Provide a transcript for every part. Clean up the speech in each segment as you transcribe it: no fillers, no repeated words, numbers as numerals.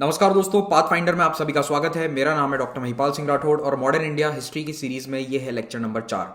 नमस्कार दोस्तों, path finder में आप सभी का स्वागत है। मेरा नाम है डॉक्टर महिपाल सिंह राठौड़ और मॉडर्न इंडिया हिस्ट्री की सीरीज में ये है लेक्चर नंबर 4।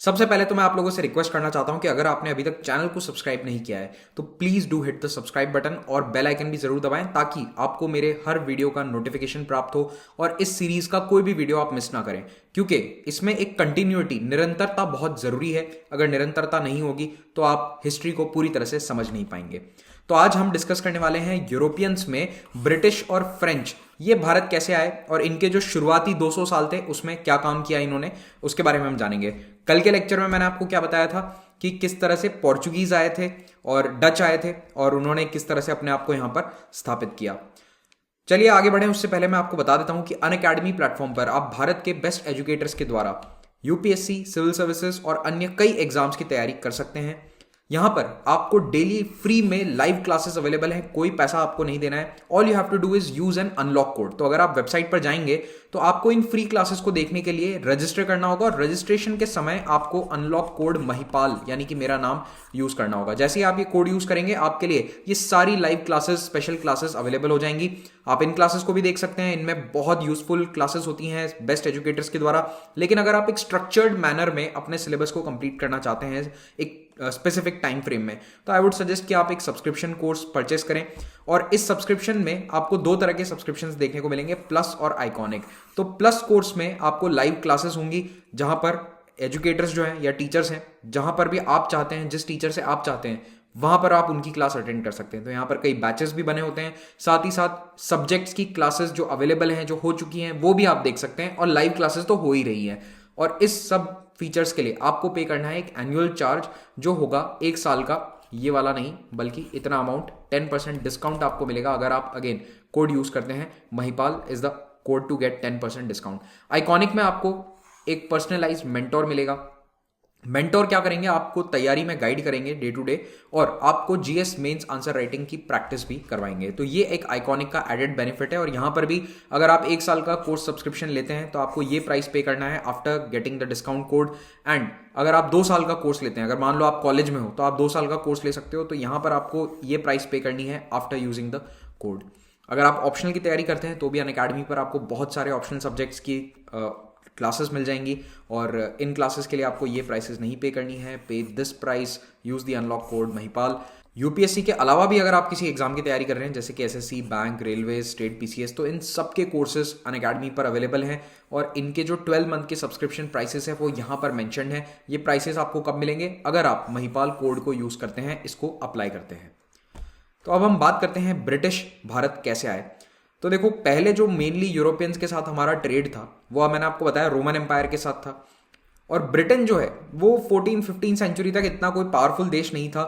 सबसे पहले तो मैं आप लोगों से रिक्वेस्ट करना चाहता हूं कि अगर आपने अभी तक चैनल को सब्सक्राइब नहीं किया है तो please do hit the subscribe button और बेल आइकन भी जरूर दबाएं ताकि आपको मेरे हर वीडियो का नोटिफिकेशन प्राप्त हो और इस सीरीज का कोई भी वीडियो आप मिस ना करें, क्योंकि इसमें एक कंटिन्यूटी, निरंतरता बहुत जरूरी है। अगर निरंतरता नहीं होगी तो आप हिस्ट्री को पूरी तरह से समझ नहीं पाएंगे। तो आज हम डिस्कस करने वाले हैं यूरोपियंस में ब्रिटिश और फ्रेंच ये भारत कैसे आए और इनके जो शुरुआती 200 साल थे उसमें क्या काम किया इन्होंने, उसके बारे में हम जानेंगे। कल के लेक्चर में मैंने आपको क्या बताया था कि किस तरह से पोर्चुगीज आए थे और डच आए थे और उन्होंने किस तरह से अपने आप को यहां पर स्थापित किया। चलिए आगे बढ़ें। उससे पहले मैं आपको बता देता हूं कि अनअकैडमी प्लेटफॉर्म पर आप भारत के बेस्ट एजुकेटर्स के द्वारा यूपीएससी, सिविल सर्विसेज और अन्य कई एग्जाम्स की तैयारी कर सकते हैं। यहां पर आपको डेली फ्री में लाइव क्लासेस अवेलेबल हैं, कोई पैसा आपको नहीं देना है। All you have to do is use an unlock code. तो अगर आप वेबसाइट पर जाएंगे तो आपको इन फ्री क्लासेस को देखने के लिए रजिस्टर करना होगा और रजिस्ट्रेशन के समय आपको अनलॉक कोड महिपाल यानी कि मेरा नाम यूज करना होगा। जैसे ही आप ये कोड यूज करेंगे आपके लिए ये सारी live classes, special classes available हो जाएंगी। आप इन क्लासेस को भी देख सकते हैं, इनमें बहुत यूजफुल क्लासेस होती हैं बेस्ट एजुकेटर्स के द्वारा। लेकिन अगर आप एक स्ट्रक्चर्ड मैनर में अपने सिलेबस को कंप्लीट करना चाहते हैं एक स्पेसिफिक टाइम फ्रेम में, तो आई वुड सजेस्ट कि आप एक सब्सक्रिप्शन कोर्स परचेस करें। और इस सब्सक्रिप्शन में आपको दो तरह के सब्सक्रिप्शंस देखने को मिलेंगे, प्लस और आइकॉनिक। तो प्लस कोर्स में आपको लाइव क्लासेस होंगी जहां पर एजुकेटर्स जो हैं या टीचर्स हैं, जहां पर भी आप चाहते हैं, जिस टीचर से आप चाहते हैं वहां पर आप उनकी क्लास अटेंड कर सकते हैं। तो यहाँ पर कई बैचेस भी बने होते हैं, साथ ही साथ सब्जेक्ट्स की क्लासेस जो अवेलेबल हैं, जो हो चुकी हैं, वो भी आप देख सकते हैं और लाइव क्लासेस तो हो ही रही हैं। और इस सब फीचर्स के लिए आपको पे करना है एक एनुअल चार्ज जो होगा 1 साल का, ये वाला नहीं बल्कि इतना अमाउंट। 10% डिस्काउंट आपको मिलेगा अगर आप अगेन कोड यूज करते हैं। Mahipal is the code to get 10% discount. Iconic में आपको एक पर्सनलाइज मेंटोर मिलेगा। मेंटोर क्या करेंगे, आपको तैयारी में गाइड करेंगे डे टू डे और आपको जीएस मेंस आंसर राइटिंग की प्रैक्टिस भी करवाएंगे। तो ये एक आइकॉनिक का एडेड बेनिफिट है। और यहां पर भी अगर आप 1 साल का कोर्स सब्सक्रिप्शन लेते हैं तो आपको ये प्राइस पे करना है after getting the discount code. And अगर आप 2 साल का कोर्स लेते हैं, अगर मान लो आप कॉलेज में हो तो आप 2 साल का कोर्स ले सकते हो, तो यहां पर आपको ये प्राइस पे करनी है आफ्टर यूजिंग द कोड। अगर आप ऑप्शनल की तैयारी करते हैं तो भी अनअकैडमी पर आपको बहुत सारे ऑप्शनल सब्जेक्ट्स की क्लासेस मिल जाएंगी और इन क्लासेस के लिए आपको ये प्राइसेस नहीं पे करनी है। पे this price, use the unlock code Mahipal. UPSC के अलावा भी अगर आप किसी एग्जाम की तैयारी कर रहे हैं जैसे कि SSC, bank, railway, state PCS, तो इन सब के कोर्सेज अनअकैडमी पर अवेलेबल हैं और इनके जो 12 मंथ के सब्सक्रिप्शन प्राइसेस है वो यहाँ पर मेंशन्ड है। ये प्राइसेस आपको कब मिलेंगे, अगर आप महिपाल कोड को यूज करते हैं, इसको अप्लाई करते हैं। तो अब हम बात करते हैं ब्रिटिश भारत कैसे आए। तो देखो, पहले जो मेनली यूरोपियंस के साथ हमारा ट्रेड था वो मैंने आपको बताया रोमन एम्पायर के साथ था। और ब्रिटेन जो है वो 14-15 सेंचुरी तक इतना कोई पावरफुल देश नहीं था।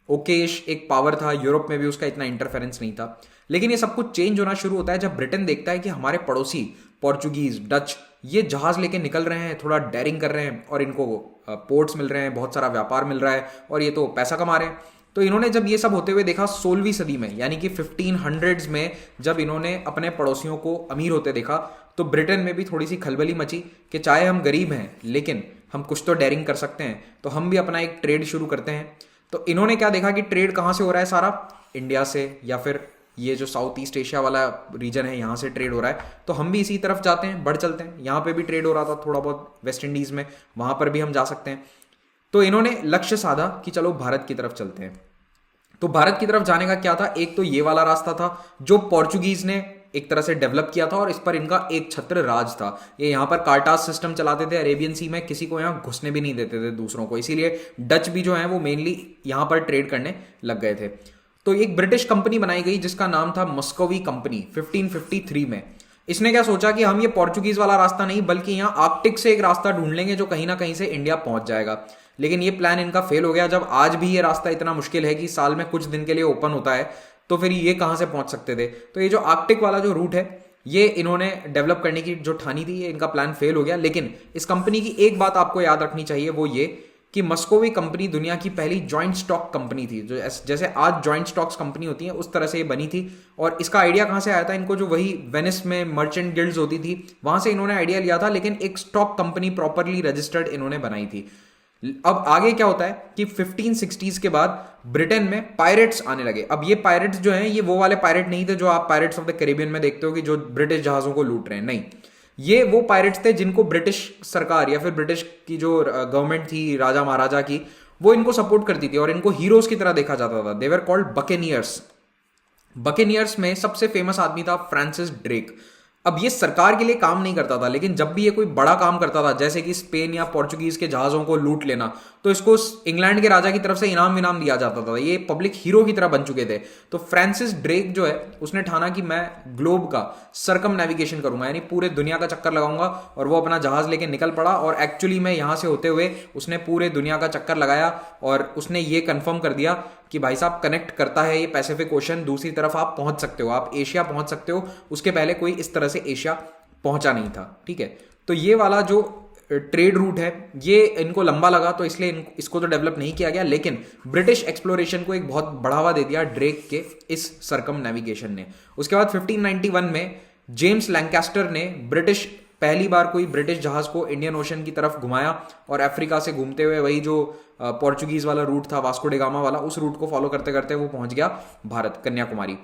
ओकेश एक पावर था, यूरोप में भी उसका इतना इंटरफेरेंस नहीं था। लेकिन ये सब कुछ चेंज होना शुरू होता है जब ब्रिटेन देखता है कि हमारे पड़ोसी पोर्चुगीज, डच ये जहाज लेके निकल रहे हैं, थोड़ा डेयरिंग कर रहे हैं और इनको पोर्ट्स मिल रहे हैं, बहुत सारा व्यापार मिल रहा है और ये तो पैसा कमा रहे हैं। तो इन्होंने जब ये सब होते हुए देखा 16वीं सदी में, यानी कि 1500s में, जब इन्होंने अपने पड़ोसियों को अमीर होते देखा तो ब्रिटेन में भी थोड़ी सी खलबली मची कि चाहे हम गरीब हैं लेकिन हम कुछ तो डेयरिंग कर सकते हैं, तो हम भी अपना एक ट्रेड शुरू करते हैं। तो इन्होंने क्या देखा कि ट्रेड कहाँ से हो रहा है, सारा इंडिया से या फिर ये जो साउथ ईस्ट एशिया वाला रीजन है यहाँ से ट्रेड हो रहा है, तो हम भी इसी तरफ जाते हैं, बढ़ चलते हैं। यहाँ पे भी ट्रेड हो रहा था थोड़ा बहुत वेस्ट इंडीज में, वहां पर भी हम जा सकते हैं। तो इन्होंने लक्ष्य साधा कि चलो भारत की तरफ चलते हैं। तो भारत की तरफ जाने का क्या था, एक तो ये वाला रास्ता था जो पोर्चुगीज ने एक तरह से डेवलप किया था और इस पर इनका एक छत्र राज था। ये यहाँ पर कार्टास सिस्टम चलाते थे अरेबियन सी में, किसी को यहाँ घुसने भी नहीं देते थे दूसरों को, इसीलिए डच भी जो है वो मेनली यहाँ पर ट्रेड करने लग गए थे। तो एक ब्रिटिश कंपनी बनाई गई जिसका नाम था मस्कोवी कंपनी 1553 में। इसने क्या सोचा कि हम ये पोर्चुगीज वाला रास्ता नहीं बल्कि यहाँ आर्कटिक से एक रास्ता ढूंढ लेंगे जो कहीं ना कहीं से इंडिया पहुंच जाएगा। लेकिन ये प्लान इनका फेल हो गया। जब आज भी ये रास्ता इतना मुश्किल है कि साल में कुछ दिन के लिए ओपन होता है, तो फिर ये कहां से पहुंच सकते थे। तो ये जो आर्कटिक वाला जो रूट है ये इन्होंने डेवलप करने की जो ठानी थी, ये इनका प्लान फेल हो गया। लेकिन इस कंपनी की एक बात आपको याद रखनी चाहिए, वो ये कि मस्कोवी कंपनी दुनिया की पहली जॉइंट स्टॉक कंपनी थी। जो जैसे आज जॉइंट स्टॉक्स कंपनी होती है उस तरह से ये बनी थी। और इसका आइडिया कहां से आया था, इनको जो वही वेनिस में मर्चेंट गिल्ड्स होती थी वहां से इन्होंने आइडिया लिया था, लेकिन एक स्टॉक कंपनी प्रॉपरली रजिस्टर्ड इन्होंने बनाई थी। अब आगे क्या होता है कि 1560s के बाद ब्रिटेन में पायरेट्स आने लगे। अब ये पायरेट्स जो हैं ये वो वाले पायरेट नहीं थे जो आप पायरेट्स ऑफ द कैरिबियन में देखते हो कि जो ब्रिटिश जहाजों को लूट रहे हैं, नहीं, ये वो पायरेट्स थे जिनको ब्रिटिश सरकार या फिर ब्रिटिश की जो गवर्नमेंट थी राजा महाराजा की, वो इनको सपोर्ट करती थी और इनको हीरोज की तरह देखा जाता था। दे वर कॉल्ड बकेनियर्स। बकेनियर्स में सबसे फेमस आदमी था फ्रांसिस ड्रेक। अब ये सरकार के लिए काम नहीं करता था, लेकिन जब भी ये कोई बड़ा काम करता था जैसे कि स्पेन या पोर्चुगीज के जहाजों को लूट लेना, तो इसको इंग्लैंड के राजा की तरफ से इनाम विनाम दिया जाता था। ये पब्लिक हीरो की तरह बन चुके थे। तो फ्रांसिस ड्रेक जो है उसने ठाना कि मैं ग्लोब का सरकम नेविगेशन करूंगा, यानी पूरे दुनिया का चक्कर लगाऊंगा, और वो अपना जहाज लेके निकल पड़ा। और एक्चुअली में यहां से होते हुए उसने पूरे दुनिया का चक्कर लगाया और उसने ये कंफर्म कर दिया कि भाई साहब कनेक्ट करता है ये पैसिफिक ओशन, दूसरी तरफ आप पहुंच सकते हो, आप एशिया पहुंच सकते हो। उसके पहले कोई इस तरह से एशिया पहुंचा नहीं था, ठीक है। तो ये वाला जो ट्रेड रूट है ये इनको लंबा लगा, तो इसलिए इसको तो डेवलप नहीं किया गया, लेकिन ब्रिटिश एक्सप्लोरेशन को एक बहुत बढ़ावा दे दिया ड्रेक के इस सरकम नेविगेशन ने। उसके बाद 1591 में जेम्स लैंकास्टर ने पहली बार कोई ब्रिटिश जहाज को इंडियन ओशन की तरफ घुमाया और अफ्रीका से घूमते हुए वही जो पोर्चुगीज वाला रूट था, वास्को डे गामा वाला, उस रूट को फॉलो करते करते वो पहुंच गया भारत, कन्याकुमारी।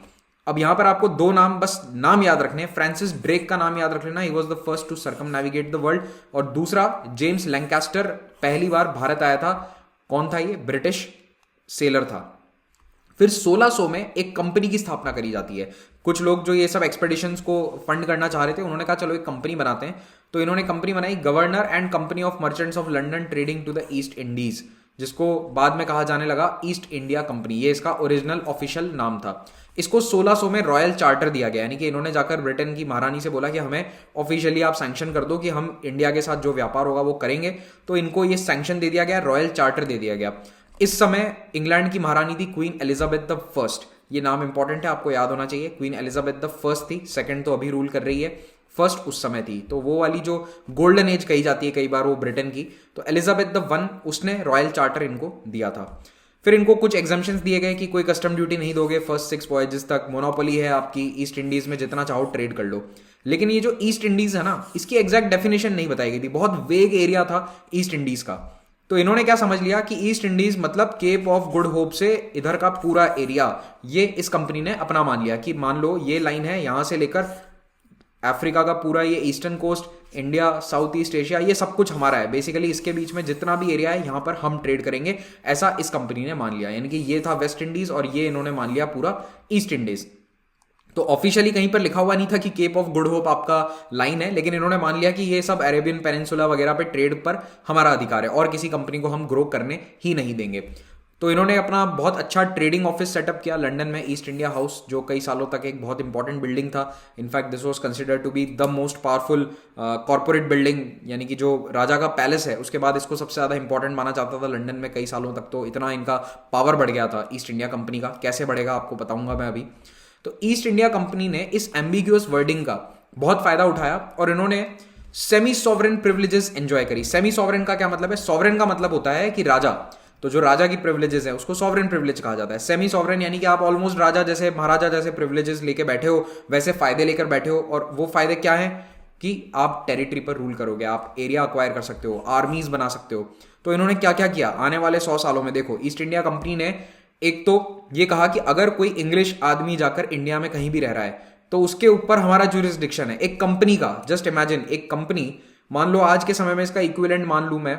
अब यहां पर आपको दो नाम, बस नाम याद रखने, फ्रांसिस ड्रेक का नाम याद रख लेना, he was the first to circumnavigate the world, और दूसरा जेम्स लैंकास्टर पहली बार भारत आया था। कौन था ये? ब्रिटिश सेलर था। फिर 1600 में एक कंपनी की स्थापना करी जाती है। कुछ लोग जो ये सब एक्सपेडिशंस को फंड करना चाह रहे थे, उन्होंने कहा चलो एक कंपनी बनाते हैं। तो इन्होंने कंपनी बनाई, governor and company of merchants of London trading to the East Indies, जिसको बाद में कहा जाने लगा ईस्ट इंडिया कंपनी। ये इसका ओरिजिनल ऑफिशियल नाम था। इसको 1600 में रॉयल चार्टर दिया गया, यानी कि इन्होंने जाकर ब्रिटेन की महारानी से बोला कि हमें ऑफिशियली आप सैंक्शन कर दो कि हम इंडिया के साथ जो व्यापार होगा वो करेंगे। तो इनको ये सैंक्शन दे दिया गया, रॉयल चार्टर दे दिया गया। इस समय इंग्लैंड की महारानी थी क्वीन एलिजाबेथ द फर्स्ट। ये नाम इंपॉर्टेंट है, आपको याद होना चाहिए। क्वीन एलिजाबेथ द फर्स्ट थी, सेकंड तो अभी रूल कर रही है, फर्स्ट उस समय थी। तो वो वाली जो गोल्डन एज कही जाती है कई बार वो ब्रिटेन की, तो एलिजाबेथ द वन उसने रॉयल चार्टर इनको दिया था। फिर इनको कुछ एग्जाम्पशंस दिए गए कि कोई कस्टम ड्यूटी नहीं दोगे फर्स्ट 6 वॉयजेस तक, मोनोपोली है आपकी ईस्ट इंडीज में, जितना चाहो ट्रेड कर लो। लेकिन ये जो ईस्ट इंडीज है ना, इसकी एग्जैक्ट डेफिनेशन नहीं बताई गई थी, बहुत वेग एरिया था ईस्ट इंडीज का। तो इन्होंने क्या समझ लिया कि ईस्ट इंडीज मतलब केप ऑफ गुड होप से इधर का पूरा एरिया, ये इस कंपनी ने अपना मान लिया कि मान लो ये लाइन है यहां से लेकर अफ्रीका का पूरा ये eastern coast, India, South East Asia, ये सब कुछ हमारा है। बेसिकली इसके बीच में जितना भी एरिया है यहां पर हम ट्रेड करेंगे, ऐसा इस कंपनी ने मान लिया। यानी कि ये था वेस्ट इंडीज और ये इन्होंने मान लिया पूरा ईस्ट इंडीज। तो ऑफिशियली कहीं पर लिखा हुआ नहीं था कि केप ऑफ गुड होप आपका लाइन है, लेकिन इन्होंने मान लिया कि ये सब अरेबियन पेनिनसुला वगैरह पे ट्रेड पर हमारा अधिकार है और किसी कंपनी को हम ग्रो करने ही नहीं देंगे। तो इन्होंने अपना बहुत अच्छा ट्रेडिंग ऑफिस सेटअप किया लंदन में, ईस्ट इंडिया हाउस, जो कई सालों तक एक बहुत इंपॉर्टेंट बिल्डिंग था। In fact this was considered to be the most powerful corporate building, यानी कि जो राजा का पैलेस है उसके बाद इसको सबसे ज्यादा इंपॉर्टेंट माना जाता था लंदन में कई सालों तक। तो इतना इनका पावर बढ़ गया था ईस्ट इंडिया कंपनी का। कैसे बढ़ेगा आपको बताऊंगा मैं अभी। तो ईस्ट इंडिया कंपनी ने इस एम्बिग्यूअस वर्डिंग का बहुत फायदा उठाया और इन्होंने सेमी सॉवरेन प्रिविलेजेस एंजॉय करी। सेमी सॉवरेन का क्या मतलब है? सॉवरेन का मतलब होता है कि राजा, तो जो राजा की प्रिविलेजेस है उसको सॉवरेन प्रिविलेज कहा जाता है। सेमी सॉवरेन यानी कि आप ऑलमोस्ट राजा जैसे, महाराजा जैसे प्रिविलेजेस लेके बैठे हो, वैसे फायदे लेकर बैठे हो। और वो फायदे क्या है कि आप टेरिटरी पर रूल करोगे, आप एरिया अक्वायर कर सकते हो, आर्मीज बना सकते हो। तो इन्होंने क्या क्या किया आने वाले 100 सालों में, देखो ईस्ट इंडिया कंपनी ने एक तो ये कहा कि अगर कोई इंग्लिश आदमी जाकर इंडिया में कहीं भी रह रहा है तो उसके ऊपर हमारा ज्यूरिसडिक्शन है एक कंपनी का। जस्ट इमेजिन, एक कंपनी, मान लो आज के समय में इसका इक्विवेलेंट मान लूं मैं,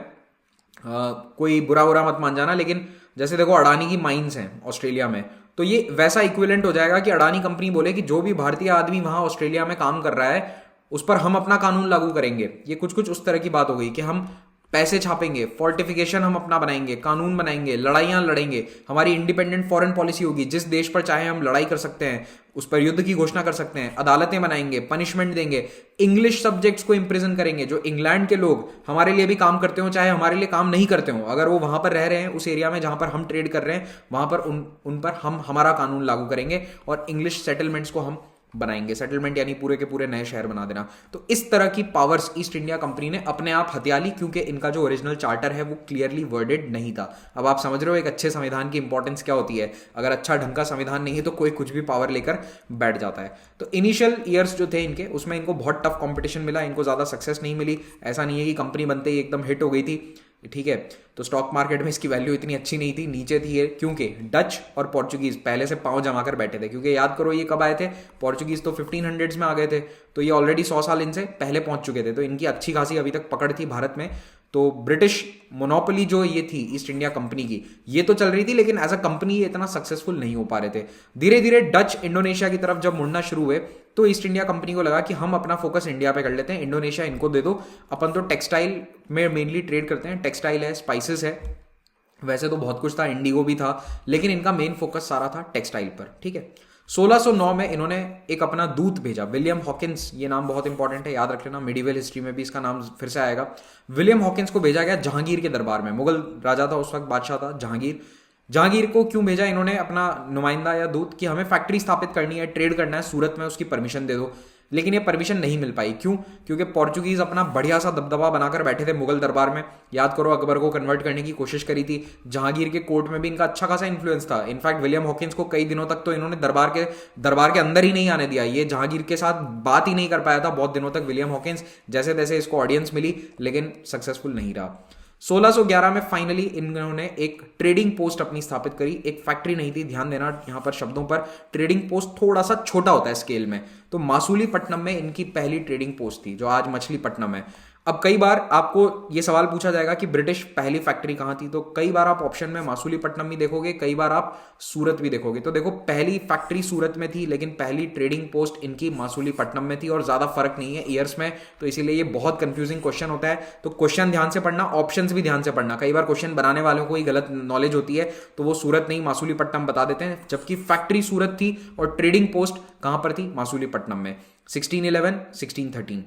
कोई बुरा मत मान जाना, लेकिन जैसे देखो अडानी की माइंस हैं ऑस्ट्रेलिया में, तो ये वैसा इक्विवेलेंट हो जाएगा कि अडानी कंपनी बोले कि जो भी भारतीय आदमी वहां ऑस्ट्रेलिया में काम कर रहा है उस पर हम अपना कानून लागू करेंगे। ये कुछ उस तरह की बात हो गई कि हम पैसे छापेंगे, फोर्टिफिकेशन हम अपना बनाएंगे, कानून बनाएंगे, लड़ाइयां लड़ेंगे, हमारी इंडिपेंडेंट फॉरेन पॉलिसी होगी, जिस देश पर चाहे हम लड़ाई कर सकते हैं, उस पर युद्ध की घोषणा कर सकते हैं, अदालतें बनाएंगे, पनिशमेंट देंगे, इंग्लिश सब्जेक्ट्स को इंप्रिजन करेंगे। जो इंग्लैंड के लोग हमारे लिए भी काम करते हो, चाहे हमारे लिए काम नहीं करते हो, अगर वो वहां पर रह रहे हैं उस एरिया में जहां पर हम ट्रेड कर रहे हैं, वहां पर उन पर हम हमारा कानून लागू करेंगे और इंग्लिश सेटलमेंट्स को हम बनाएंगे। सेटलमेंट यानी पूरे के पूरे नए शहर बना देना। तो इस तरह की पावर्स ईस्ट इंडिया कंपनी ने अपने आप हथिया ली, क्योंकि इनका जो ओरिजिनल चार्टर है वो क्लियरली वर्डेड नहीं था। अब आप समझ रहे हो एक अच्छे संविधान की इंपॉर्टेंस क्या होती है। अगर अच्छा ढंग का संविधान नहीं है तो कोई कुछ भी पावर लेकर बैठ जाता है। तो इनिशियल ईयर्स जो थे इनके, उसमें इनको बहुत टफ कॉम्पिटिशन मिला, इनको ज्यादा सक्सेस नहीं मिली। ऐसा नहीं है कि कंपनी बनते ही एकदम हिट हो गई थी। ठीक है। तो स्टॉक मार्केट में इसकी वैल्यू इतनी अच्छी नहीं थी, नीचे थी ये, क्योंकि डच और पोर्चुगीज पहले से पांव जमा कर बैठे थे। क्योंकि याद करो ये कब आए थे, पोर्चुगीज तो 1500s में आ गए थे, तो ये ऑलरेडी 100 साल इनसे पहले पहुंच चुके थे, तो इनकी अच्छी खासी अभी तक पकड़ थी भारत में। तो ब्रिटिश मोनोपोली जो ये थी ईस्ट इंडिया कंपनी की, ये तो चल रही थी, लेकिन एज अ कंपनी ये इतना सक्सेसफुल नहीं हो पा रहे थे। धीरे धीरे डच इंडोनेशिया की तरफ जब मुड़ना शुरू हुए तो ईस्ट इंडिया कंपनी को लगा कि हम अपना फोकस इंडिया पे कर लेते हैं, इंडोनेशिया इनको दे दो, अपन तो टेक्सटाइल में मेनली ट्रेड करते हैं, टेक्सटाइल है, स्पाइसेस है, वैसे तो बहुत कुछ था, इंडिगो भी था, लेकिन इनका मेन फोकस सारा था टेक्सटाइल पर, ठीक है। 1609 में इन्होंने एक अपना दूत भेजा, विलियम हॉकिंस, ये नाम बहुत इंपॉर्टेंट है, याद रख लेना, मिडिवल हिस्ट्री में भी इसका नाम फिर से आएगा। विलियम हॉकिंस को भेजा गया जहांगीर के दरबार में, मुगल राजा था उस वक्त, बादशाह था जहांगीर। जहांगीर को क्यों भेजा इन्होंने अपना नुमाइंदा या दूत, कि हमें फैक्ट्री स्थापित करनी है, ट्रेड करना है सूरत में, उसकी परमिशन दे दो। लेकिन ये परमिशन नहीं मिल पाई, क्यों? क्योंकि पोर्चुगीज अपना बढ़िया सा दबदबा बनाकर बैठे थे मुगल दरबार में। याद करो अकबर को कन्वर्ट करने की कोशिश करी थी, जहांगीर के कोर्ट में भी इनका अच्छा खासा इन्फ्लुएंस था। इनफैक्ट विलियम हॉकिंस को कई दिनों तक तो इन्होंने दरबार के अंदर ही नहीं आने दिया, ये जहांगीर के साथ बात ही नहीं कर पाया था बहुत दिनों तक विलियम हॉकिंस, जैसे तैसे इसको ऑडियंस मिली, लेकिन सक्सेसफुल नहीं रहा। 1611 में फाइनली इन्होंने एक ट्रेडिंग पोस्ट अपनी स्थापित करी, एक फैक्ट्री नहीं थी, ध्यान देना यहां पर शब्दों पर, ट्रेडिंग पोस्ट थोड़ा सा छोटा होता है स्केल में, तो मासूलीपट्टनम में इनकी पहली ट्रेडिंग पोस्ट थी, जो आज मछलीपट्टनम है। अब कई बार आपको ये सवाल पूछा जाएगा कि ब्रिटिश पहली फैक्ट्री कहां थी, तो कई बार आप ऑप्शन में मासूलीपट्टनम भी देखोगे, कई बार आप सूरत भी देखोगे। तो देखो पहली फैक्ट्री सूरत में थी, लेकिन पहली ट्रेडिंग पोस्ट इनकी मासूलीपट्टनम में थी, और ज्यादा फर्क नहीं है ईयर्स में, तो इसीलिए ये बहुत कंफ्यूजिंग क्वेश्चन होता है। तो क्वेश्चन ध्यान से पढ़ना, ऑप्शंस भी ध्यान से पढ़ना, कई बार क्वेश्चन बनाने वालों को ही गलत नॉलेज होती है, तो वो सूरत नहीं मासूलीपट्टनम बता देते हैं, जबकि फैक्ट्री सूरत थी और ट्रेडिंग पोस्ट कहां पर थी, मासूलीपट्टनम में, 1611 1613।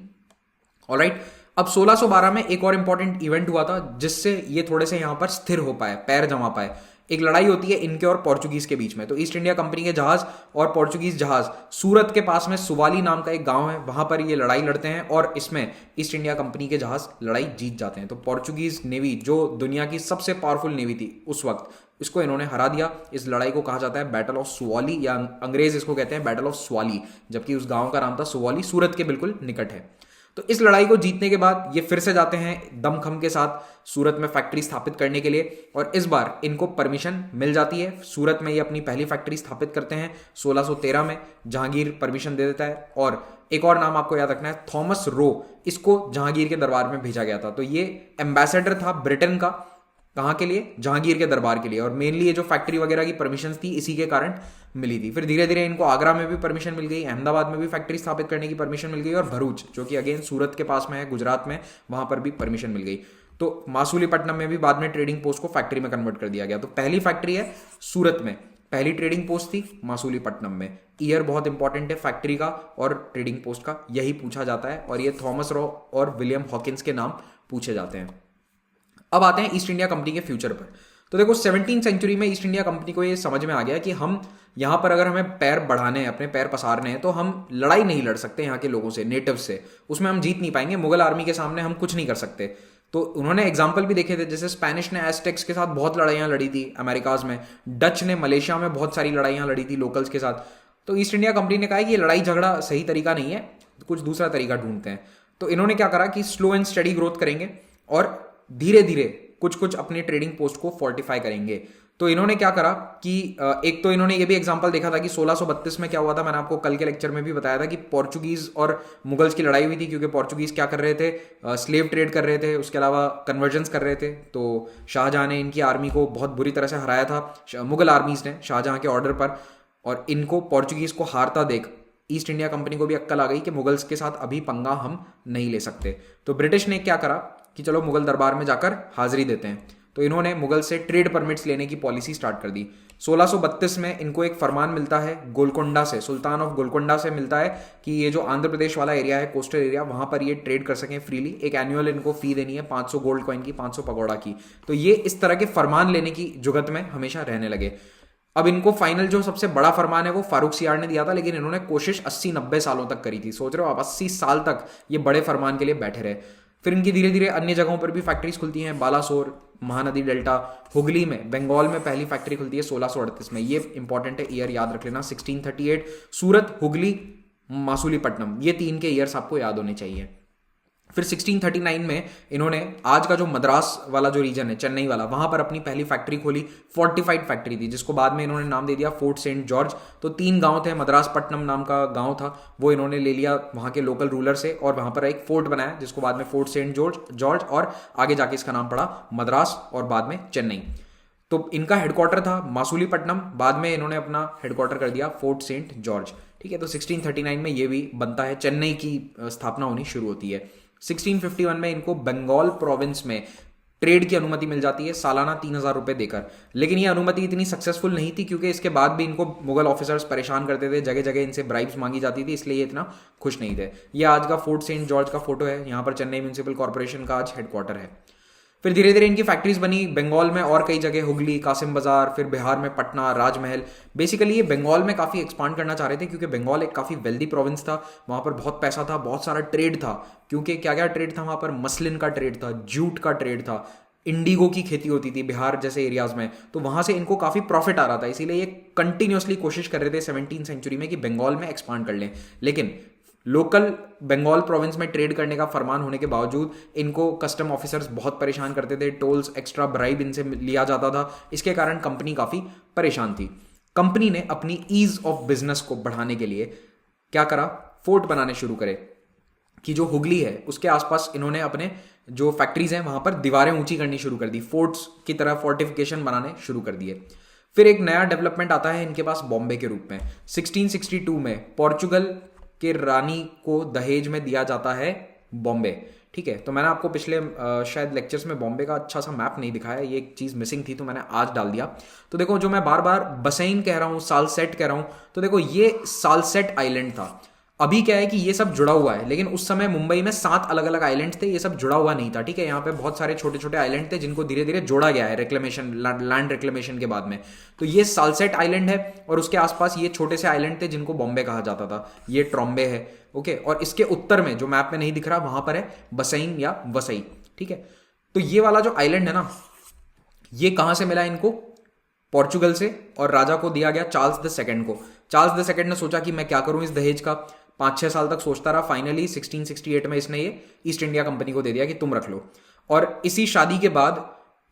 ऑलराइट, अब 1612 में एक और इंपॉर्टेंट इवेंट हुआ था, जिससे ये थोड़े से यहां पर स्थिर हो पाए, पैर जमा पाए। एक लड़ाई होती है इनके और पोर्चुगीज के बीच में, तो ईस्ट इंडिया कंपनी के जहाज और पोर्चुगीज जहाज, सूरत के पास में सुवाली नाम का एक गांव है, वहां पर ये लड़ाई लड़ते हैं, और इसमें ईस्ट इंडिया कंपनी के जहाज लड़ाई जीत जाते हैं। तो पोर्चुगीज नेवी, जो दुनिया की सबसे पावरफुल नेवी थी उस वक्त, इसको इन्होंने हरा दिया। इस लड़ाई को कहा जाता है बैटल ऑफ सुवाली, या अंग्रेज इसको कहते हैं बैटल ऑफ स्वाली, जबकि उस गांव का नाम था सुवाली, सूरत के बिल्कुल निकट है। तो इस लड़ाई को जीतने के बाद ये फिर से जाते हैं दमखम के साथ सूरत में फैक्ट्री स्थापित करने के लिए, और इस बार इनको परमिशन मिल जाती है। सूरत में ये अपनी पहली फैक्ट्री स्थापित करते हैं 1613 में, जहांगीर परमिशन दे देता है। और एक और नाम आपको याद रखना है, थॉमस रो, इसको जहांगीर के दरबार में भेजा गया था। तो ये एम्बेसडर था ब्रिटेन का, कहां के लिए, जहांगीर के दरबार के लिए, और मेनली ये जो फैक्ट्री वगैरह की परमिशन थी इसी के कारण मिली थी। फिर धीरे धीरे इनको आगरा में भी परमिशन मिल गई, अहमदाबाद में भी फैक्ट्री स्थापित करने की परमिशन मिल गई, और भरूच, जो कि अगेन सूरत के पास में है गुजरात में, वहां पर भी परमिशन मिल गई। तो मासूलीपट्टनम में भी बाद में ट्रेडिंग पोस्ट को फैक्ट्री में कन्वर्ट कर दिया गया। तो पहली फैक्ट्री है सूरत में, पहली ट्रेडिंग पोस्ट थी मासूलीपट्टनम में। ईयर बहुत इंपॉर्टेंट है फैक्ट्री का और ट्रेडिंग पोस्ट का, यही पूछा जाता है, और ये थॉमस रॉ और विलियम हॉकिंस के नाम पूछे जाते हैं। अब आते हैं ईस्ट इंडिया कंपनी के फ्यूचर पर। तो देखो 17वीं सेंचुरी में ईस्ट इंडिया कंपनी को ये समझ में आ गया कि हम यहां पर अगर हमें पैर बढ़ाने हैं, अपने पैर पसारने हैं, तो हम लड़ाई नहीं लड़ सकते यहाँ के लोगों से, नेटिव से, उसमें हम जीत नहीं पाएंगे, मुगल आर्मी के सामने हम कुछ नहीं कर सकते। तो उन्होंने एग्जाम्पल भी देखे थे, जैसे स्पेनिश ने एस्टेक्स के साथ बहुत लड़ाइयां लड़ी थी अमेरिकाज में, डच ने मलेशिया में बहुत सारी लड़ाइयां लड़ी थी लोकल्स के साथ। तो ईस्ट इंडिया कंपनी ने कहा कि ये लड़ाई झगड़ा सही तरीका नहीं है, कुछ दूसरा तरीका ढूंढते हैं। तो इन्होंने क्या करा कि स्लो एंड स्टडी ग्रोथ करेंगे और धीरे धीरे कुछ कुछ अपनी ट्रेडिंग पोस्ट को फोर्टिफाई करेंगे। तो इन्होंने क्या करा कि एक तो इन्होंने ये भी एग्जांपल देखा था कि 1632 में क्या हुआ था, मैंने आपको कल के लेक्चर में भी बताया था कि पोर्चुगीज और मुगल्स की लड़ाई हुई थी, क्योंकि पोर्चुगीज क्या कर रहे थे, स्लेव ट्रेड कर रहे थे, उसके अलावा कन्वर्जन्स कर रहे थे। तो शाहजहां ने इनकी आर्मी को बहुत बुरी तरह से हराया था, मुगल आर्मीज ने शाहजहां के ऑर्डर पर, और इनको पोर्चुगीज को हारता देख ईस्ट इंडिया कंपनी को भी अक्कल आ गई कि मुगल्स के साथ अभी पंगा हम नहीं ले सकते। तो ब्रिटिश ने क्या करा कि चलो मुगल दरबार में जाकर हाजिरी देते हैं। तो इन्होंने मुगल से ट्रेड परमिट्स लेने की पॉलिसी स्टार्ट कर दी। 1632 में इनको एक फरमान मिलता है गोलकोंडा से, सुल्तान ऑफ गोलकोंडा से मिलता है कि ये जो आंध्र प्रदेश वाला एरिया है, कोस्टल एरिया, वहां पर ये ट्रेड कर सकें फ्रीली। एक एनुअल इनको फी देनी है 500 गोल्ड कॉइन की, 500 पगोड़ा की। तो ये इस तरह के फरमान लेने की जुगत में हमेशा रहने लगे। अब इनको फाइनल जो सबसे बड़ा फरमान है वो फारूक सियार ने दिया था, लेकिन इन्होंने कोशिश 80-90 सालों तक करी थी। सोच रहे हो आप, 80 साल तक ये बड़े फरमान के लिए बैठे रहे। फिर इनकी धीरे धीरे अन्य जगहों पर भी फैक्ट्रीज खुलती हैं, बालासोर, महानदी डेल्टा, हुगली में, बंगाल में पहली फैक्ट्री खुलती है 1638 में। ये इंपॉर्टेंट है, ईयर याद रख लेना, 1638। सूरत, हुगली, मासूलीपट्टनम, ये तीन के ईयर्स आपको याद होने चाहिए। फिर 1639 में इन्होंने आज का जो मद्रास वाला जो रीजन है, चेन्नई वाला, वहां पर अपनी पहली फैक्ट्री खोली। फोर्टिफाइड फैक्ट्री थी, जिसको बाद में इन्होंने नाम दे दिया फोर्ट सेंट जॉर्ज। तो 3 गांव थे, मद्रास पट्टनम नाम का गांव था, वो इन्होंने ले लिया वहां के लोकल रूलर से, और वहां पर एक फोर्ट बनाया जिसको बाद में फोर्ट सेंट जॉर्ज, और आगे जाके इसका नाम पड़ा मद्रास और बाद में चेन्नई। तो इनका हेडक्वार्टर था मासूलीपट्टनम, बाद में इन्होंने अपना हेडक्वार्टर कर दिया फोर्ट सेंट जॉर्ज। ठीक है, तो 1639 में ये भी बनता है, चेन्नई की स्थापना होनी शुरू होती है। 1651 में इनको बंगाल प्रोविंस में ट्रेड की अनुमति मिल जाती है, सालाना 3,000 रुपए देकर। लेकिन ये अनुमति इतनी सक्सेसफुल नहीं थी, क्योंकि इसके बाद भी इनको मुगल ऑफिसर्स परेशान करते थे, जगह जगह इनसे ब्राइब्स मांगी जाती थी, इसलिए ये इतना खुश नहीं थे। ये आज का फोर्ट सेंट जॉर्ज का फोटो है, यहाँ पर चेन्नई म्यूनिसिपल कॉर्पोरेशन का आज हेडक्वार्टर है। फिर धीरे धीरे इनकी फैक्ट्रीज बनी बंगाल में और कई जगह, हुगली, कासिम बाजार, फिर बिहार में पटना, राजमहल। बेसिकली ये बंगाल में काफ़ी एक्सपांड करना चाह रहे थे, क्योंकि बंगाल एक काफ़ी वेल्दी प्रोविंस था, वहाँ पर बहुत पैसा था, बहुत सारा ट्रेड था। क्योंकि क्या क्या ट्रेड था वहाँ पर? मसलिन का ट्रेड था, जूट का ट्रेड था, इंडिगो की खेती होती थी बिहार जैसे एरियाज में, तो वहाँ से इनको काफ़ी प्रॉफिट आ रहा था। इसीलिए ये कंटिन्यूसली कोशिश कर रहे थे 17वीं सेंचुरी में कि बंगाल में एक्सपांड कर लें। लेकिन लोकल बंगाल प्रोविंस में ट्रेड करने का फरमान होने के बावजूद इनको कस्टम ऑफिसर्स बहुत परेशान करते थे, टोल्स, एक्स्ट्रा ब्राइब इनसे लिया जाता था। इसके कारण कंपनी काफ़ी परेशान थी। कंपनी ने अपनी ईज ऑफ बिजनेस को बढ़ाने के लिए क्या करा? फोर्ट बनाने शुरू करे, कि जो हुगली है उसके आसपास इन्होंने अपने जो फैक्ट्रीज हैं वहां पर दीवारें ऊंची करनी शुरू कर दी, फोर्ट्स की तरह फोर्टिफिकेशन बनाने शुरू कर दिए। फिर एक नया डेवलपमेंट आता है इनके पास बॉम्बे के रूप में। 1662 में पोर्चुगल के रानी को दहेज में दिया जाता है बॉम्बे। ठीक है, तो मैंने आपको पिछले शायद लेक्चर्स में बॉम्बे का अच्छा सा मैप नहीं दिखाया, ये एक चीज़ मिसिंग थी, तो मैंने आज डाल दिया। तो देखो, जो मैं बार बार बसैन कह रहा हूँ, सालसेट कह रहा हूँ, तो देखो ये सालसेट आइलैंड था। अभी क्या है कि ये सब जुड़ा हुआ है, लेकिन उस समय मुंबई में 7 अलग अलग आइलैंड थे, ये सब जुड़ा हुआ नहीं था। ठीक है, यहाँ पे बहुत सारे छोटे छोटे आइलैंड थे जिनको धीरे धीरे जोड़ा गया है रिक्लेमेशन, लैंड रिक्लेमेशन के बाद में। तो ये सालसेट आइलैंड है, और उसके आसपास ये छोटे से आइलैंड थे जिनको बॉम्बे कहा जाता था। ये ट्रॉम्बे है, ओके, और इसके उत्तर में जो मैप में नहीं दिख रहा वहां पर है बसैन या वसई। ठीक है, तो ये वाला जो आइलैंड है ना, ये कहां से मिला इनको? पोर्चुगल से, और राजा को दिया गया चार्ल्स द सेकंड को। चार्ल्स द सेकंड ने सोचा कि मैं क्या करूं इस दहेज का, 5-6 साल तक सोचता रहा। फाइनली 1668 में इसने ये ईस्ट इंडिया कंपनी को दे दिया कि तुम रख लो। और इसी शादी के बाद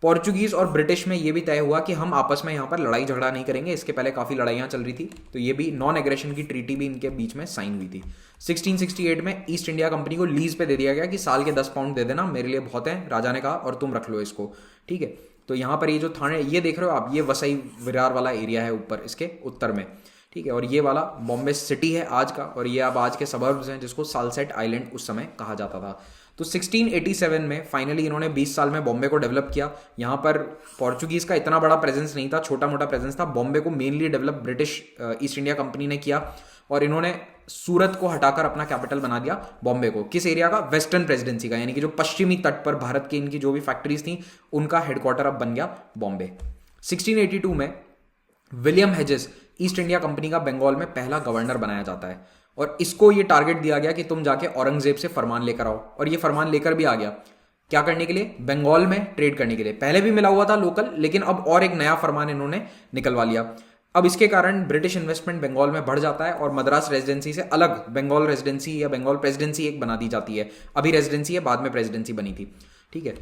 पोर्चुगीज और ब्रिटिश में ये भी तय हुआ कि हम आपस में यहाँ पर लड़ाई झगड़ा नहीं करेंगे। इसके पहले काफी लड़ाइयाँ चल रही थी, तो ये भी नॉन एग्रेशन की ट्रीटी भी इनके बीच में साइन हुई थी। 1668 में ईस्ट इंडिया कंपनी को लीज पे दे दिया गया कि साल के 10 पाउंड दे देना, मेरे लिए बहुत है, राजा ने कहा, और तुम रख लो इसको। ठीक है, तो यहाँ पर ये जो थाने ये देख रहे हो आप, ये वसई विरार वाला एरिया है ऊपर इसके उत्तर में। ठीक है, और ये वाला बॉम्बे सिटी है आज का, और ये अब आज के सबर्ब्स हैं जिसको सालसेट आइलैंड उस समय कहा जाता था। तो 1687 में फाइनली इन्होंने 20 साल में बॉम्बे को डेवलप किया। यहाँ पर पोर्चुगीज का इतना बड़ा प्रेजेंस नहीं था, छोटा मोटा प्रेजेंस था। बॉम्बे को mainly develop British east India company ने किया, और इन्होंने सूरत को हटाकर अपना कैपिटल बना दिया बॉम्बे को। किस एरिया का? वेस्टर्न प्रेसिडेंसी का, यानी कि जो पश्चिमी तट पर भारत की इनकी जो भी फैक्ट्रीज थी उनका हेडक्वार्टर अब बन गया बॉम्बे। 1682 में William hedges east India company का बंगाल में पहला गवर्नर बनाया जाता है, और इसको ये टारगेट दिया गया कि तुम जाके औरंगजेब से फरमान लेकर आओ। और ये फरमान लेकर भी आ गया। क्या करने के लिए? बंगाल में ट्रेड करने के लिए। पहले भी मिला हुआ था लोकल, लेकिन अब और एक नया फरमान इन्होंने निकलवा लिया। अब इसके कारण ब्रिटिश इन्वेस्टमेंट बंगाल में बढ़ जाता है, और मद्रास रेजिडेंसी से अलग बंगाल रेजिडेंसी या बंगाल प्रेसिडेंसी एक बना दी जाती है। अभी रेजिडेंसी है, बाद में प्रेसिडेंसी बनी थी। ठीक है,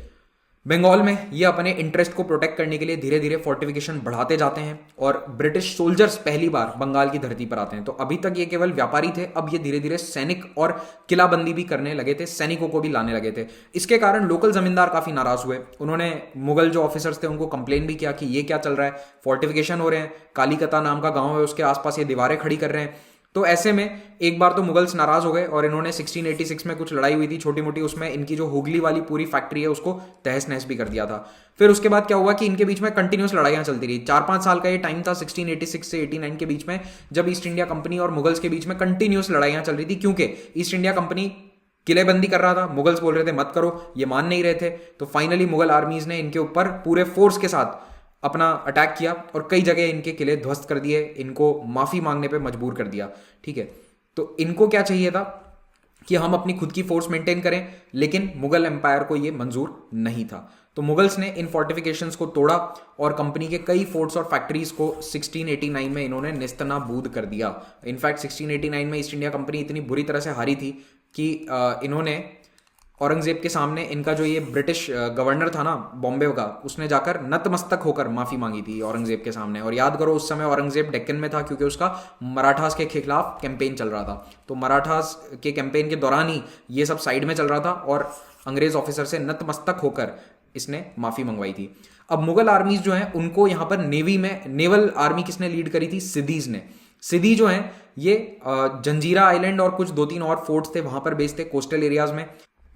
बंगाल में ये अपने इंटरेस्ट को प्रोटेक्ट करने के लिए धीरे धीरे फोर्टिफिकेशन बढ़ाते जाते हैं, और ब्रिटिश सोल्जर्स पहली बार बंगाल की धरती पर आते हैं। तो अभी तक ये केवल व्यापारी थे, अब ये धीरे धीरे सैनिक और किलाबंदी भी करने लगे थे, सैनिकों को भी लाने लगे थे। इसके कारण लोकल जमींदार काफी नाराज हुए। उन्होंने मुगल जो ऑफिसर्स थे उनको कंप्लेन भी किया कि ये क्या चल रहा है, फोर्टिफिकेशन हो रहे हैं, कालीकता नाम का गाँव है उसके आसपास ये दीवारें खड़ी कर रहे हैं। तो ऐसे में एक बार तो मुगल्स नाराज हो गए, और इन्होंने 1686 में कुछ लड़ाई हुई थी छोटी मोटी, उसमें इनकी जो हुगली वाली पूरी फैक्ट्री है उसको तहस नहस भी कर दिया था। फिर उसके बाद क्या हुआ कि इनके बीच में कंटिन्यूस लड़ाइयां चलती रही। 4-5 साल का ये टाइम था 1686 से 89 के बीच में, जब ईस्ट इंडिया कंपनी और मुगल्स के बीच में कंटिन्यूस लड़ाइयां चल रही थी, क्योंकि ईस्ट इंडिया कंपनी किलेबंदी कर रहा था, मुगल्स बोल रहे थे मत करो, ये मान नहीं रहे थे। तो फाइनली मुगल आर्मीज ने इनके ऊपर पूरे फोर्स के साथ अपना अटैक किया, और कई जगह इनके किले ध्वस्त कर दिए, इनको माफी मांगने पे मजबूर कर दिया। ठीक है, तो इनको क्या चाहिए था कि हम अपनी खुद की फोर्स मेंटेन करें, लेकिन मुगल एम्पायर को यह मंजूर नहीं था। तो मुगल्स ने इन फोर्टिफिकेशंस को तोड़ा, और कंपनी के कई फोर्ट्स और फैक्ट्रीज को 1689 में इन्होंने नेस्तनाबूद कर दिया। इनफैक्ट 1689 में ईस्ट इंडिया कंपनी इतनी बुरी तरह से हारी थी कि इन्होंने औरंगजेब के सामने इनका जो ये ब्रिटिश गवर्नर था ना बॉम्बे का, उसने जाकर नतमस्तक होकर माफी मांगी थी औरंगजेब के सामने। और याद करो उस समय औरंगजेब डेक्कन में था क्योंकि उसका मराठास के खिलाफ कैंपेन चल रहा था। तो मराठास के कैंपेन के दौरान ही ये सब साइड में चल रहा था और अंग्रेज ऑफिसर से नतमस्तक होकर इसने माफी मंगवाई थी। अब मुगल आर्मीज जो है उनको यहाँ पर नेवी में, नेवल आर्मी किसने लीड करी थी? सिद्धीज ने। सिद्धि जो है ये जंजीरा आइलैंड और कुछ 2-3 और फोर्ट्स थे वहां पर बेस्ड थे कोस्टल एरियाज में।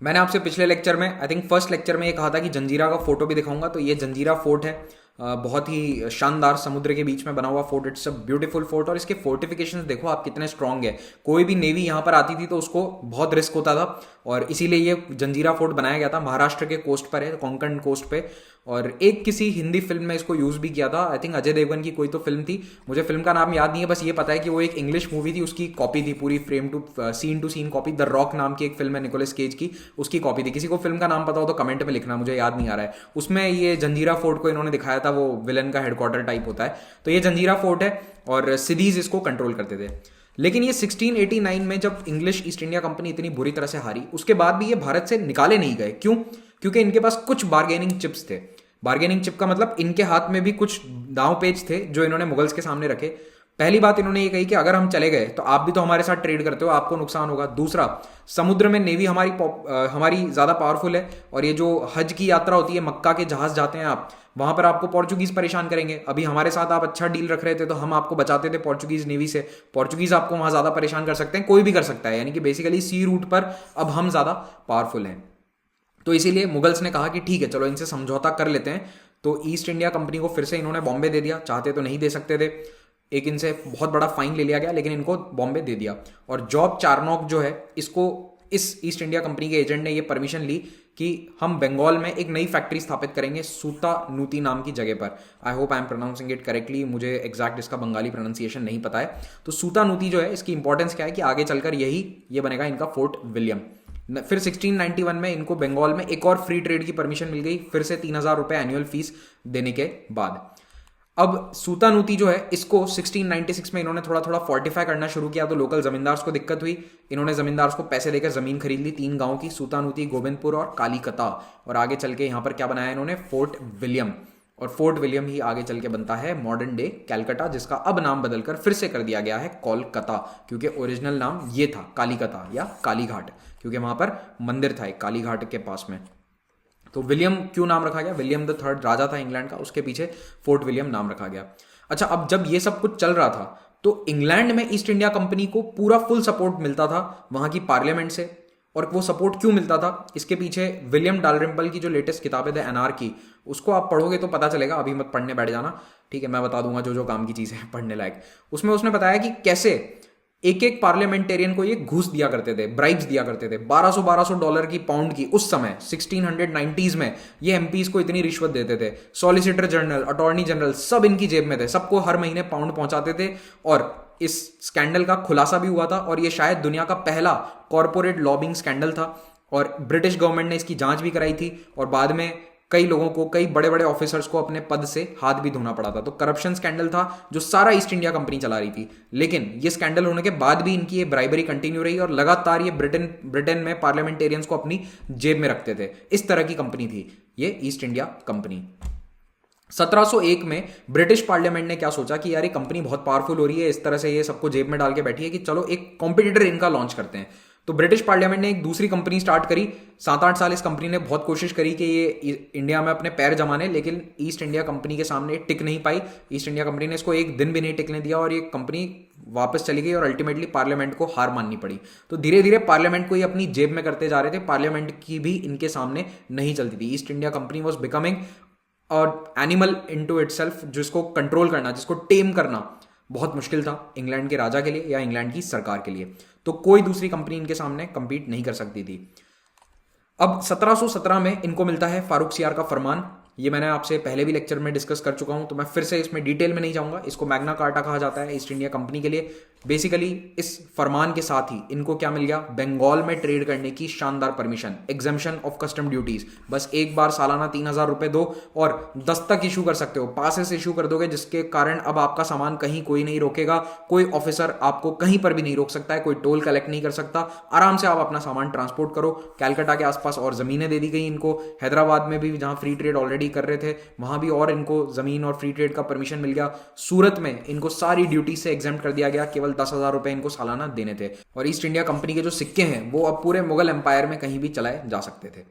मैंने आपसे पिछले लेक्चर में, आई थिंक फर्स्ट लेक्चर में, ये कहा था कि जंजीरा का फोटो भी दिखाऊंगा। तो ये जंजीरा फोर्ट है, बहुत ही शानदार समुद्र के बीच में बना हुआ fort. It's a beautiful fort और इसके फोर्टिफिकेशंस देखो आप कितने स्ट्रांग है। कोई भी नेवी यहाँ पर आती थी तो उसको बहुत रिस्क होता था और इसीलिए ये जंजीरा फोर्ट बनाया गया था। महाराष्ट्र के कोस्ट पर है, कोंकण कोस्ट पे। और एक किसी हिंदी फिल्म में इसको यूज भी किया था, आई थिंक अजय देवगन की कोई तो फिल्म थी, मुझे फिल्म का नाम याद नहीं है, बस ये पता है कि वो एक इंग्लिश मूवी थी, उसकी कॉपी थी पूरी, frame to scene copy. The Rock नाम की एक फिल्म है निकोलस केज की, उसकी कॉपी थी। किसी को फिल्म का नाम पता हो तो कमेंट में लिखना, मुझे याद नहीं आ रहा है। उसमें ये जंजीरा फोर्ट को इन्होंने दिखाया था, वो विलन का हेडक्वार्टर टाइप होता है। तो ये जंजीरा फोर्ट है और सिद्धीज इसको कंट्रोल करते थे। लेकिन ये 1689 में जब इंग्लिश ईस्ट इंडिया कंपनी इतनी बुरी तरह से हारी, उसके बाद भी ये भारत से निकाले नहीं गए। क्यों? क्योंकि इनके पास कुछ बार्गेनिंग चिप्स थे। बार्गेनिंग चिप का मतलब इनके हाथ में भी कुछ दांव पेच थे जो इन्होंने मुगल्स के सामने रखे। पहली बात इन्होंने ये कही कि अगर हम चले गए तो आप भी तो हमारे साथ ट्रेड करते हो, आपको नुकसान होगा। दूसरा, समुद्र में नेवी हमारी ज्यादा पावरफुल है और ये जो हज की यात्रा होती है, मक्का के जहाज जाते हैं आप, वहां पर आपको पोर्चुगीज परेशान करेंगे। अभी हमारे साथ आप अच्छा डील रख रहे थे तो हम आपको बचाते थे पोर्चुगीज नेवी से, पोर्चुगीज आपको वहां ज्यादा परेशान कर सकते हैं, कोई भी कर सकता है। यानी कि बेसिकली सी रूट पर अब हम ज्यादा पावरफुल हैं। तो इसीलिए मुगल्स ने कहा कि ठीक है चलो इनसे समझौता कर लेते हैं। तो ईस्ट इंडिया कंपनी को फिर से इन्होंने बॉम्बे दे दिया, चाहते तो नहीं दे सकते थे। एक इनसे बहुत बड़ा फाइन ले लिया गया लेकिन इनको बॉम्बे दे दिया। और जॉब चार्नोक जो है, इसको इस ईस्ट इंडिया कंपनी के एजेंट ने ये परमिशन ली कि हम बंगाल में एक नई फैक्ट्री स्थापित करेंगे सूतानूती नाम की जगह पर। I hope I am pronouncing it correctly, मुझे एग्जैक्ट इसका बंगाली प्रोनाउंसिएशन नहीं पता है। तो सूतानूती जो है, इसकी इंपॉर्टेंस क्या है कि आगे चलकर ये बनेगा इनका फोर्ट विलियम। फिर 1691 में इनको बंगाल में एक और फ्री ट्रेड की परमिशन मिल गई, फिर से 3000 रुपए एनुअल फीस देने के बाद। अब सूतानूती जो है, इसको 1696 में इन्होंने थोड़ा थोड़ा फोर्टिफाई करना शुरू किया। तो लोकल जमींदार्स को दिक्कत हुई, इन्होंने जमींदार्स को पैसे देकर जमीन खरीद ली 3 गांव की, सूतानूती, गोविंदपुर और कालीकता। और आगे चल के यहां पर क्या बनाया इन्होंने? Fort William. और फोर्ट विलियम ही आगे चल के बनता है मॉडर्न डे कैलकाटा, जिसका अब नाम बदलकर फिर से कर दिया गया है कोलकाता, क्योंकि ओरिजिनल नाम ये था कालीकता या कालीघाट, क्योंकि वहां पर मंदिर था एक कालीघाट के पास में। तो विलियम क्यों नाम रखा गया? विलियम द थर्ड राजा था इंग्लैंड का, उसके पीछे फोर्ट विलियम नाम रखा गया। अच्छा, अब जब ये सब कुछ चल रहा था तो इंग्लैंड में ईस्ट इंडिया कंपनी को पूरा फुल सपोर्ट मिलता था वहां की पार्लियामेंट से। और वो सपोर्ट क्यों मिलता था? इसके पीछे विलियम डालरिम्पल की जो लेटेस्ट किताबें थे एनार्की, उसको आप पढ़ोगे तो पता चलेगा, अभी मत पढ़ने बैठ जाना, ठीक है? मैं बता दूंगा जो जो काम की चीजें हैं पढ़ने लायक। उसमें उसने बताया कि कैसे एक एक पार्लियामेंटेरियन को ये घूस दिया करते थे, ब्राइब्स दिया करते थे, $1200 की, पाउंड की। उस समय 1690s में ये एमपीज को इतनी रिश्वत देते थे। सॉलिसिटर जनरल, अटॉर्नी जनरल, सब इनकी जेब में थे, सबको हर महीने पाउंड पहुंचाते थे। और इस स्कैंडल का खुलासा भी हुआ था और ये शायद दुनिया का पहला कॉर्पोरेट लॉबिंग स्कैंडल था। और ब्रिटिश गवर्नमेंट ने इसकी जांच भी कराई थी और बाद में कई लोगों को, कई बड़े बड़े ऑफिसर्स को अपने पद से हाथ भी धोना पड़ा था। तो करप्शन स्कैंडल था जो सारा ईस्ट इंडिया कंपनी चला रही थी। लेकिन ये स्कैंडल होने के बाद भी इनकी ये ब्राइबरी कंटिन्यू रही और लगातार ये ब्रिटेन में पार्लियामेंटेरियंस को अपनी जेब में रखते थे। इस तरह की कंपनी थी ये ईस्ट इंडिया कंपनी। 1701 में ब्रिटिश पार्लियामेंट ने क्या सोचा कि यार ये कंपनी बहुत पावरफुल हो रही है, इस तरह से ये सबको जेब में डाल के बैठी है, कि चलो एक कॉम्पिटिटर इनका लॉन्च करते हैं। तो ब्रिटिश पार्लियामेंट ने एक दूसरी कंपनी स्टार्ट करी। 7-8 साल इस कंपनी ने बहुत कोशिश करी कि ये इंडिया में अपने पैर जमाने, लेकिन ईस्ट इंडिया कंपनी के सामने टिक नहीं पाई। ईस्ट इंडिया कंपनी ने इसको एक दिन भी नहीं टिकने दिया और ये कंपनी वापस चली गई और अल्टीमेटली पार्लियामेंट को हार माननी पड़ी। तो धीरे धीरे पार्लियामेंट को ये अपनी जेब में करते जा रहे थे, पार्लियामेंट की भी इनके सामने नहीं चलती थी। East India company was becoming और एनिमल इनटू इटसेल्फ, जिसको कंट्रोल करना, जिसको टेम करना बहुत मुश्किल था इंग्लैंड के राजा के लिए या इंग्लैंड की सरकार के लिए। तो कोई दूसरी कंपनी इनके सामने कंपीट नहीं कर सकती थी। अब 1717 में इनको मिलता है फारूक सियार का फरमान, ये मैंने आपसे पहले भी लेक्चर में डिस्कस कर चुका हूं, तो मैं फिर से इसमें डिटेल में नहीं जाऊंगा। इसको मैग्ना कार्टा कहा जाता है ईस्ट इंडिया कंपनी के लिए। बेसिकली इस फरमान के साथ ही इनको क्या मिल गया, बंगाल में ट्रेड करने की शानदार permission, exemption of custom duties. बस एक बार सालाना 3,000 रुपए दो और दस्तक इशू कर सकते हो, पासेस इशू कर दोगे, जिसके कारण अब आपका सामान कहीं कोई नहीं रोकेगा, कोई ऑफिसर आपको कहीं पर भी नहीं रोक सकता है, कोई टोल कलेक्ट नहीं कर सकता। आराम से आप अपना सामान ट्रांसपोर्ट करो। कैलकाटा के आसपास और जमीनें दे दी गई इनको, हैदराबाद में भी जहां फ्री ट्रेड ऑलरेडी कर रहे थे वहां भी और इनको जमीन और फ्री ट्रेड का परमिशन मिल गया। सूरत में इनको सारी ड्यूटी से एग्जेम्प्ट कर दिया गया, केवल 10,000 रुपए इनको सालाना देने थे। और ईस्ट इंडिया कंपनी के जो सिक्के हैं वो अब पूरे मुगल एम्पायर में कहीं भी चलाए जा सकते थे।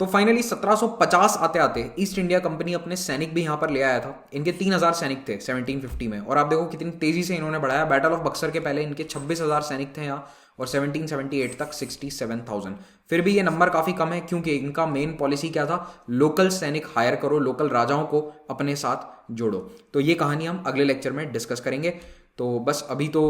तो फाइनली 1750 आते आते ईस्ट इंडिया कंपनी अपने सैनिक भी यहां पर ले आया था। इनके 3,000 सैनिक थे 1750 में, और आप देखो कितनी तेजी से इन्होंने बढ़ाया। बैटल ऑफ बक्सर के पहले इनके 26,000 सैनिक थे यहाँ, और 1778 तक 67,000। फिर भी ये नंबर काफी कम है, क्योंकि इनका मेन पॉलिसी क्या था, लोकल सैनिक हायर करो, लोकल राजाओं को अपने साथ जोड़ो। तो ये कहानी हम अगले लेक्चर में डिस्कस करेंगे। तो बस अभी तो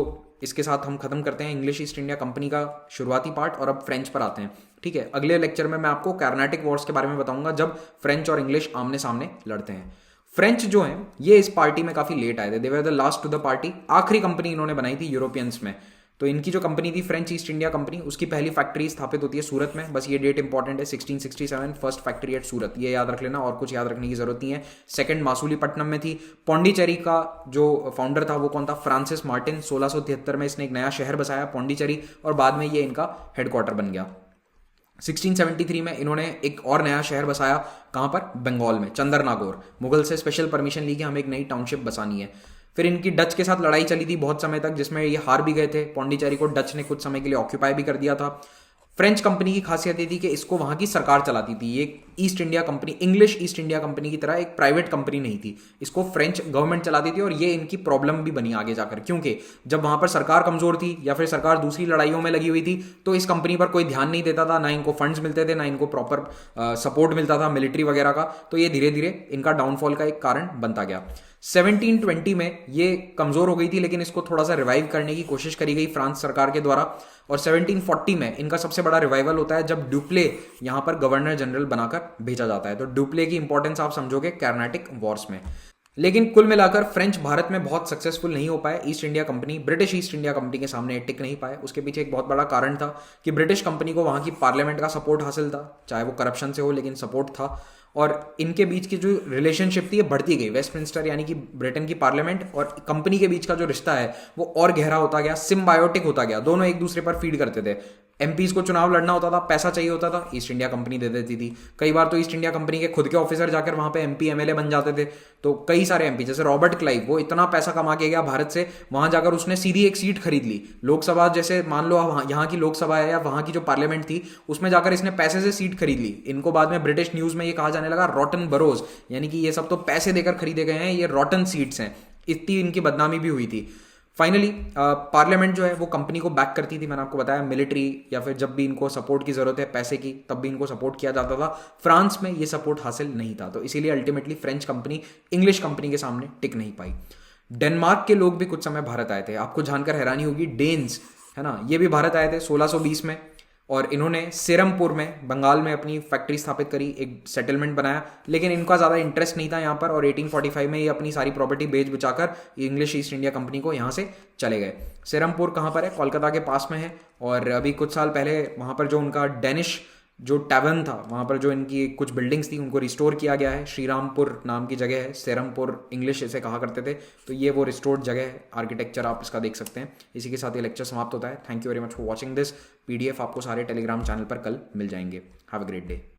इसके साथ हम खत्म करते हैं इंग्लिश ईस्ट इंडिया कंपनी का शुरुआती पार्ट, और अब फ्रेंच पर आते हैं। ठीक है, अगले लेक्चर में मैं आपको कार्नाटिक वॉर्स के बारे में बताऊंगा, जब फ्रेंच और इंग्लिश आमने सामने लड़ते हैं। फ्रेंच जो हैं ये इस पार्टी में काफी लेट आए थे, they were the last to the party. आखिरी कंपनी इन्होंने बनाई थी यूरोपियंस में। तो इनकी जो कंपनी थी फ्रेंच ईस्ट इंडिया कंपनी, उसकी पहली फैक्ट्री स्थापित होती है सूरत में। बस ये डेट इंपॉर्टेंट है, 1667 फर्स्ट फैक्ट्री एट सूरत, ये याद रख लेना, और कुछ याद रखने की जरूरत नहीं है। सेकंड मासूलीपट्टनम में थी। पौंडीचेरी का जो फाउंडर था वो कौन था, फ्रांसिस मार्टिन। 1673 में इसने एक नया शहर बसाया पौंडीचेरी, और बाद में ये इनका हेडक्वार्टर बन गया। 1673 में इन्होंने एक और नया शहर बसाया, कहां पर, बंगाल में, चंदरनागौर। मुगल से स्पेशल परमिशन ली कि हमें एक नई टाउनशिप बसानी है। फिर इनकी डच के साथ लड़ाई चली थी बहुत समय तक, जिसमें ये हार भी गए थे। पौंडीचेरी को डच ने कुछ समय के लिए ऑक्यूपाई भी कर दिया था। फ्रेंच कंपनी की खासियत ये थी कि इसको वहां की सरकार चलाती थी। ये east India company, English east India company की तरह एक प्राइवेट कंपनी नहीं थी, इसको फ्रेंच गवर्नमेंट चलाती थी। और ये इनकी प्रॉब्लम भी बनी आगे जाकर, क्योंकि जब वहां पर सरकार कमजोर थी या फिर सरकार दूसरी लड़ाइयों में लगी हुई थी, तो इस कंपनी पर कोई ध्यान नहीं देता था, ना इनको फंड्स मिलते थे, ना इनको प्रॉपर सपोर्ट मिलता था मिलिट्री वगैरह का। तो ये धीरे धीरे इनका डाउनफॉल का एक कारण बनता गया। 1720 में ये कमजोर हो गई थी, लेकिन इसको थोड़ा सा रिवाइव करने की कोशिश करी गई फ्रांस सरकार के द्वारा। और 1740 में इनका सबसे बड़ा रिवाइवल होता है, जब ड्यूप्ले यहां पर गवर्नर जनरल बनाकर भेजा जाता है। तो ड्यूप्ले की इंपॉर्टेंस आप समझोगे कार्नाटिक वॉर्स में। लेकिन कुल मिलाकर फ्रेंच भारत में बहुत सक्सेसफुल नहीं हो पाए। East India company, British east India company के सामने टिक नहीं पाए। उसके पीछे एक बहुत बड़ा कारण था कि ब्रिटिश कंपनी को वहां की पार्लियामेंट का सपोर्ट हासिल था, चाहे वो करप्शन से हो, लेकिन सपोर्ट था। और इनके बीच की जो रिलेशनशिप थी ये बढ़ती गई। वेस्टमिंस्टर यानी कि ब्रिटेन की पार्लियामेंट और कंपनी के बीच का जो रिश्ता है वो और गहरा होता गया, सिम्बायोटिक होता गया। दोनों एक दूसरे पर फीड करते थे। एमपीज को चुनाव लड़ना होता था, पैसा चाहिए होता था, ईस्ट इंडिया कंपनी दे देती थी। कई बार तो ईस्ट इंडिया कंपनी के खुद के ऑफिसर जाकर वहां पे एमपी एमएलए बन जाते थे। तो कई सारे एमपी, जैसे रॉबर्ट क्लाइव, वो इतना पैसा कमा के गया भारत से, वहां जाकर उसने सीधी एक सीट खरीद ली लोकसभा। जैसे मान लो यहाँ की लोकसभा है या वहां की जो पार्लियामेंट थी, उसमें जाकर इसने पैसे से सीट खरीद ली। इनको बाद में ब्रिटिश न्यूज में ये कहा जाने लगा रॉटन बरोज, यानी कि ये सब तो पैसे देकर खरीदे गए हैं, ये रॉटन सीट्स हैं। इतनी इनकी बदनामी भी हुई थी। फाइनली पार्लियामेंट जो है वो कंपनी को बैक करती थी। मैंने आपको बताया, मिलिट्री या फिर जब भी इनको सपोर्ट की जरूरत है पैसे की, तब भी इनको सपोर्ट किया जाता था। फ्रांस में ये सपोर्ट हासिल नहीं था, तो इसीलिए ultimately French company English company के सामने टिक नहीं पाई। डेनमार्क के लोग भी कुछ समय भारत आए थे। आपको जानकर हैरानी होगी, डेन्स है ना, ये भी भारत आए थे 1620 में, और इन्होंने सेरमपुर में बंगाल में अपनी फैक्ट्री स्थापित करी, एक सेटलमेंट बनाया। लेकिन इनका ज़्यादा इंटरेस्ट नहीं था यहाँ पर, और 1845 में ये अपनी सारी प्रॉपर्टी बेच बचाकर इंग्लिश ईस्ट इंडिया कंपनी को यहाँ से चले गए। सेरमपुर कहाँ पर है, कोलकाता के पास में है। और अभी कुछ साल पहले वहाँ पर जो उनका डेनिश जो टैवन था, वहाँ पर जो इनकी कुछ बिल्डिंग्स थी उनको रिस्टोर किया गया है। श्रीरामपुर नाम की जगह है, सेरमपुर इंग्लिश इसे कहा करते थे। तो ये वो रिस्टोर्ड जगह है, आर्किटेक्चर आप इसका देख सकते हैं। इसी के साथ ये लेक्चर समाप्त होता है। Thank you very much for watching this. PDF आपको सारे टेलीग्राम चैनल पर कल मिल जाएंगे। Have a great day.